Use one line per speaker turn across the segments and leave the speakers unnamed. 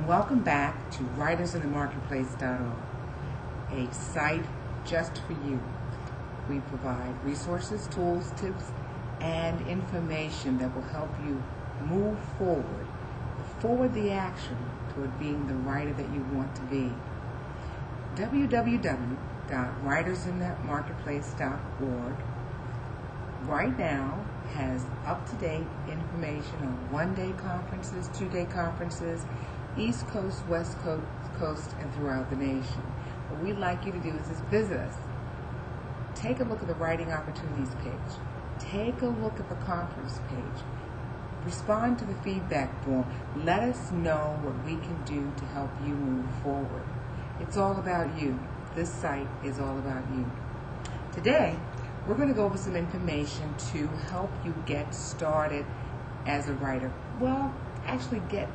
and welcome back to writersinthemarketplace.org, a site just for you. We provide resources, tools, tips, and information that will help you move forward the action toward being the writer that you want to be. www.writersinthemarketplace.org right now has up-to-date information on one-day conferences, two-day conferences, East Coast, West Coast, and throughout the nation. What we'd like you to do is just visit us. Take a look at the Writing Opportunities page. Take a look at the conference page. Respond to the feedback form. Let us know what we can do to help you move forward. It's all about you. This site is all about you. Today, we're going to go over some information to help you get started as a writer. Well, actually get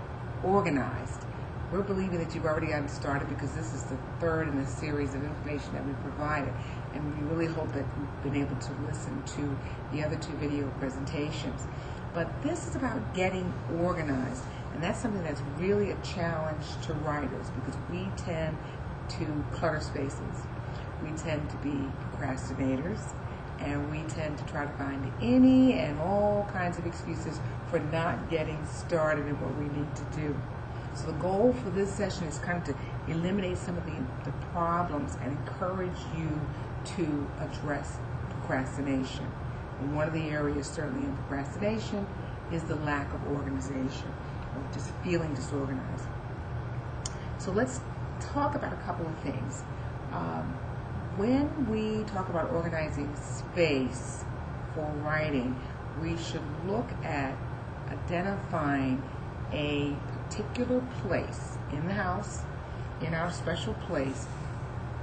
organized. We're believing that you've already gotten started because this is the third in a series of information that we provided, and we really hope that you've been able to listen to the other two video presentations. But this is about getting organized, and that's something that's really a challenge to writers because we tend to clutter spaces. We tend to be procrastinators, and we tend to try to find any and all kinds of excuses for not getting started in what we need to do. So the goal for this session is kind of to eliminate some of the problems and encourage you to address procrastination. And one of the areas certainly in procrastination is the lack of organization, or just feeling disorganized. So let's talk about a couple of things. When we talk about organizing space for writing, we should look at identifying a particular place in the house, in our special place,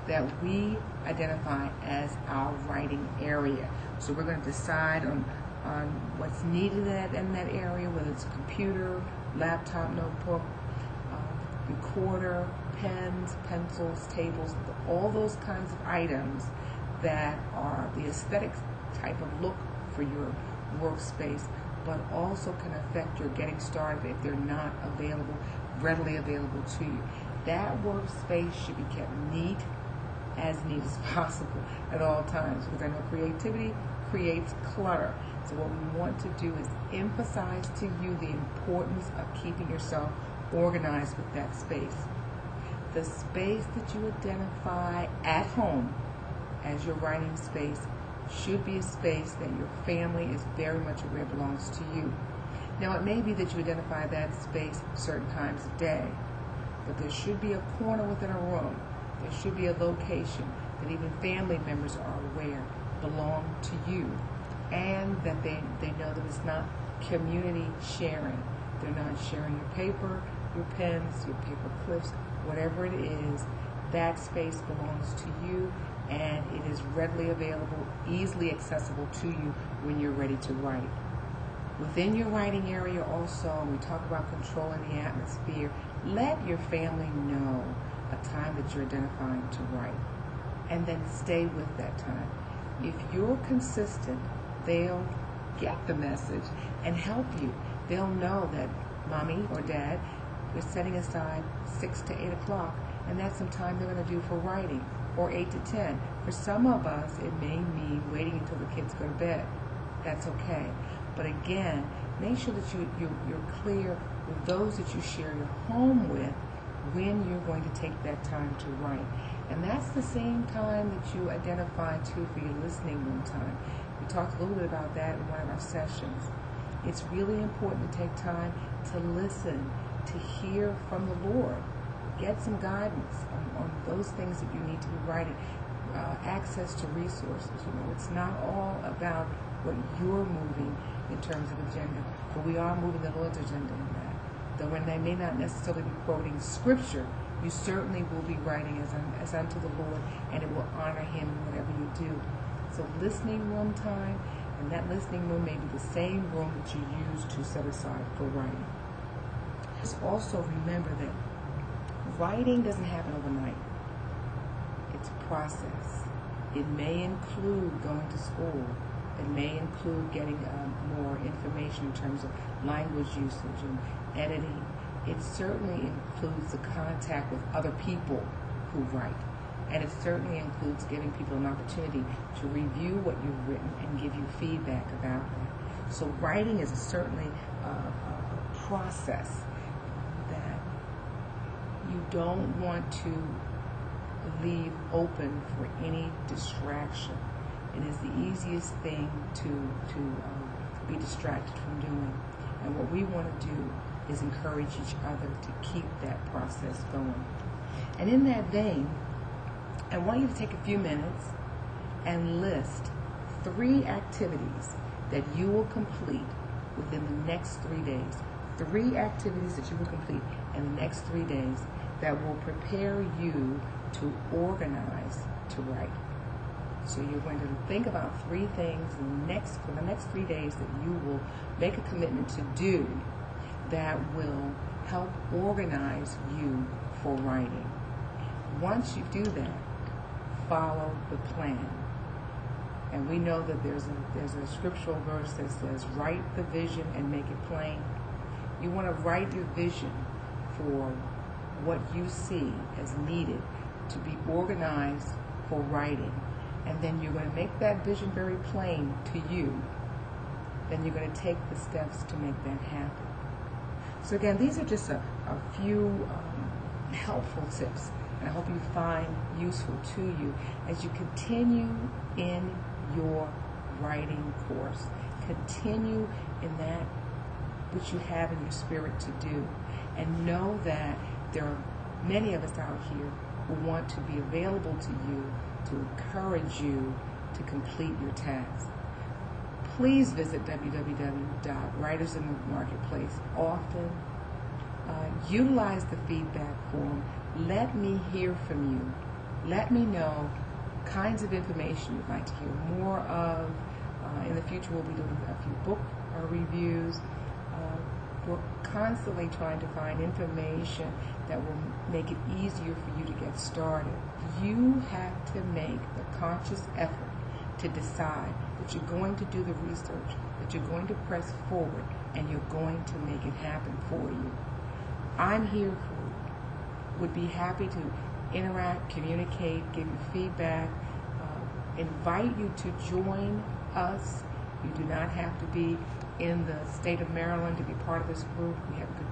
that we identify as our writing area. So we're going to decide on what's needed in that area, whether it's a computer, laptop, notebook, recorder, pens, pencils, tables, all those kinds of items that are the aesthetic type of look for your workspace, but also can affect your getting started if they're not readily available to you. That workspace should be kept as neat as possible at all times, because I know creativity creates clutter. So what we want to do is emphasize to you the importance of keeping yourself organized with that space. The space that you identify at home as your writing space should be a space that your family is very much aware belongs to you. Now, it may be that you identify that space certain times of day, but there should be a corner within a room. There should be a location that even family members are aware belong to you, and that they know that it's not community sharing. They're not sharing your paper, your pens, your paper clips, whatever it is. That space belongs to you, and it is readily available, easily accessible to you when you're ready to write. Within your writing area also, we talk about controlling the atmosphere. Let your family know a time that you're identifying to write, and then stay with that time. If you're consistent, they'll get the message and help you. They'll know that mommy or dad is setting aside 6 to 8 o'clock, and that's some time they're going to do for writing, or 8 to 10. For some of us, it may mean waiting until the kids go to bed. That's okay. But again, make sure that you're clear with those that you share your home with when you're going to take that time to write. And that's the same time that you identify too for your listening room time. We talked a little bit about that in one of our sessions. It's really important to take time to listen, to hear from the Lord. Get some guidance on those things that you need to be writing. Access to resources. It's not all about what you're moving in terms of agenda, but we are moving the Lord's agenda in that. Though when they may not necessarily be quoting scripture, you certainly will be writing as unto the Lord, and it will honor Him in whatever you do. So listening room time, and that listening room may be the same room that you use to set aside for writing. Just also remember that writing doesn't happen overnight. It's a process. It may include going to school. It may include getting more information in terms of language usage and editing It certainly includes the contact with other people who write. And it certainly includes giving people an opportunity to review what you've written and give you feedback about that. So writing is certainly a process that you don't want to leave open for any distraction. It is the easiest thing to be distracted from doing. And what we want to do is encourage each other to keep that process going. And in that vein, I want you to take a few minutes and list 3 activities that you will complete within the next 3 days. 3 activities that you will complete in the next 3 days that will prepare you to organize to write. So you're going to think about 3 things for the next 3 days that you will make a commitment to do that will help organize you for writing. Once you do that, follow the plan. And we know that there's a scriptural verse that says, write the vision and make it plain. You want to write your vision for what you see as needed to be organized for writing. And then you're going to make that vision very plain to you. Then you're going to take the steps to make that happen. So again, these are just a few helpful tips, and I hope you find useful to you as you continue in your writing course. Continue in that which you have in your spirit to do, and know that there are many of us out here who want to be available to you to encourage you to complete your task. Please visit www.writers in the Marketplace often. Utilize the feedback form. Let me hear from you. Let me know kinds of information you'd like to hear more of. In the future, we'll be doing a few book reviews. We're constantly trying to find information that will make it easier for you to get started. You have to make the conscious effort to decide that you're going to do the research, that you're going to press forward, and you're going to make it happen for you. I'm here for you. Would be happy to interact, communicate, give you feedback, invite you to join us. You do not have to be in the state of Maryland to be part of this group. We have a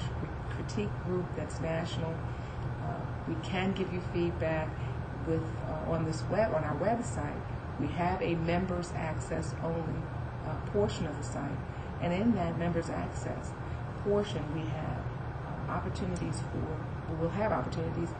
critique group that's national. We can give you feedback with on our website. We have a members access only portion of the site, and in that members access portion, we have we'll have opportunities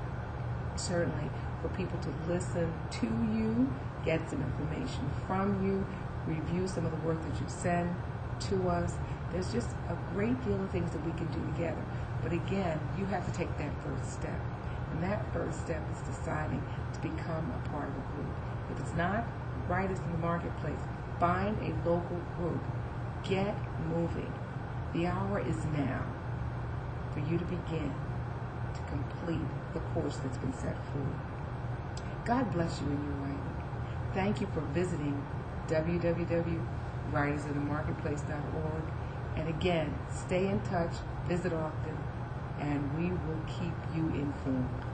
certainly for people to listen to you, get some information from you, review some of the work that you send to us. There's just a great deal of things that we can do together. But again, you have to take that first step. And that first step is deciding to become a part of a group. If it's not Writers in the Marketplace, find a local group. Get moving. The hour is now for you to begin to complete the course that's been set forward. God bless you in your writing. Thank you for visiting www.writersinthemarketplace.org. And again, stay in touch, visit often, and we will keep you informed.